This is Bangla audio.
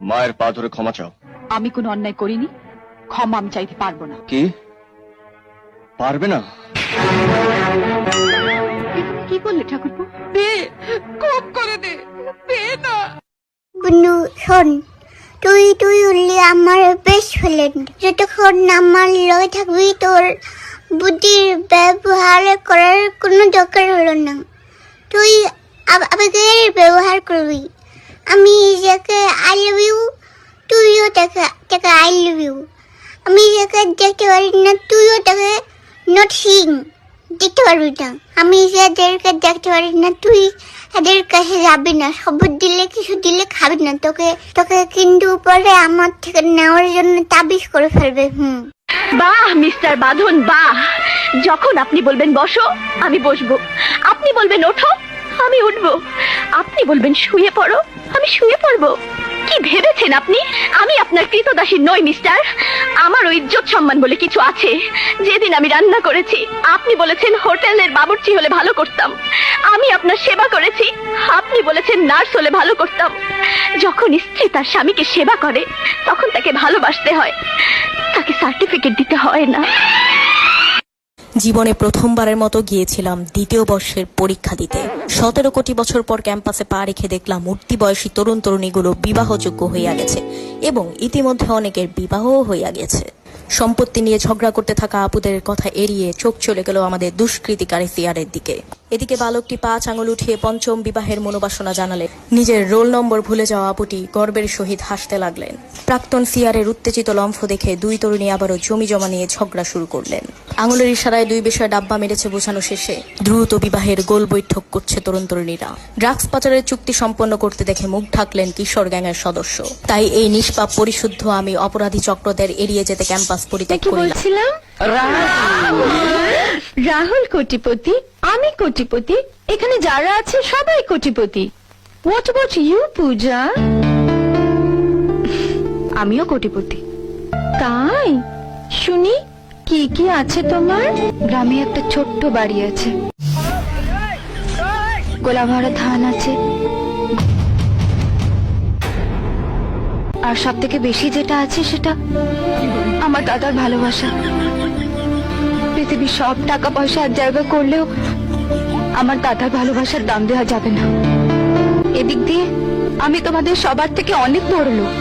মায়ের পা ধরে ক্ষমা চাও। আমি কোনো অন্যায় করিনি, ক্ষমা আমি চাইতে পারবো না। কি পারবে না? কি বললে ঠাকুরপো? দে, খুব করে দে, দে না। বুনু শোন, তুই তুই হলি আমার বেস্ট ফ্রেন্ড। যতক্ষণ আমার লগে থাকবি তোর বুদ্ধির ব্যবহার করার কোনো দরকার হলো না। তুই আবেগের ব্যবহার করবি। আমি যাকে আই লাভ ইউ, তুইও তাকে আই লাভ ইউ। আমি যাকে দেখতে পারি না, তুইও তাকে নট সিং দেখতে পারবি না। আমি যাদেরকে দেখতে পারি না, তুই এদের কাছে যাবি না। খবর দিলে কিছু দিলে খাবি না। তোকে কিন্তু পরে আমার থেকে নেওয়ার জন্য তাবিজ করে ফেলবে। বাহ মিস্টার বাঁধন, বাহ। যখন আপনি বলবেন বসো, আমি বসবো। আপনি বলবেন ওঠো, আমি উঠবো। আপনি বলবেন শুয়ে পড়ো, আমি শুয়ে পড়বো। কি ভেবেছেন আপনি আমি আপনার কৃতদাসী নই মিস্টার? আমারও ইজ্জত সম্মান বলে কিছু আছে। যেদিন আমি রান্না করেছি, আপনি বলেছেন হোটেলের বাবুর্চি হলে ভালো করতাম। আমি আপনার সেবা করেছি, আপনি বলেছেন নার্স হলে ভালো করতাম। যখন স্ত্রী তার স্বামীকে সেবা করে, তখন তাকে ভালোবাসতে হয়, তাকে সার্টিফিকেট দিতে হয় না। জীবনে প্রথমবারের মতো গিয়েছিলাম দ্বিতীয় বর্ষের পরীক্ষা দিতে। 17 কোটি বছর পর ক্যাম্পাসে পা রেখে দেখলাম উঠতি বয়সী তরুণ তরুণীগুলো বিবাহযোগ্য হইয়া গেছে এবং ইতিমধ্যে অনেকের বিবাহও হইয়া গেছে। সম্পত্তি নিয়ে ঝগড়া করতে থাকা আপুদের কথা এড়িয়ে চোখ চলে গেল আমাদের দুষ্কৃতিকারী সিয়ারের দিকে। এদিকে বালকটি 5 আঙুল উঠিয়ে পঞ্চম বিবাহের মনোবাসনা জানালেন। নিজের রোল নম্বর ভুলে যাওয়া আপুটি গর্বের সহিত হাসতে লাগলেন। প্রাক্তন সিয়ারের উত্তেজিত লম্ফ দেখে দুই তরুণী আবারও জমি জমা নিয়ে ঝগড়া শুরু করলেন। আঙুলের ইশারায় দুই বিষয়ে ডাব্বা মেরেছে বোঝানো শেষে দ্রুত বিবাহের গোল বৈঠক করছে তরুণ তরুণীরা। ড্রাগস পাচারের চুক্তি সম্পন্ন করতে দেখে মুখ ঢাকলেন কিশোর গ্যাংয়ের সদস্য। তাই এই নিষ্পাপ পরিশুদ্ধ আমি অপরাধী চক্রদের এড়িয়ে যেতে ক্যাম্পাস পরিত্যাগ করলাম। রাহুল কোটিপতি, আমি কোটিপতি, এখানে যারা আছে সবাই কোটিপতি। হোয়াট অ্যাবাউট ইউ পূজা? আমিও কোটিপতি। তাই শুনি, কি কি আছে তোমার? গ্রামে একটা ছোট্ট বাড়ি আছে, গোলা ভরা ধান আছে, আর সব থেকে বেশি যেটা আছে সেটা আমার দাদার ভালোবাসা। পৃথিবীর সব টাকা পয়সা এক জায়গা করলেও আমার দাদার ভালোবাসার দাম দেওয়া যাবে না। এদিক দিয়ে আমি তোমাদের সবার থেকে অনেক বড় লোক।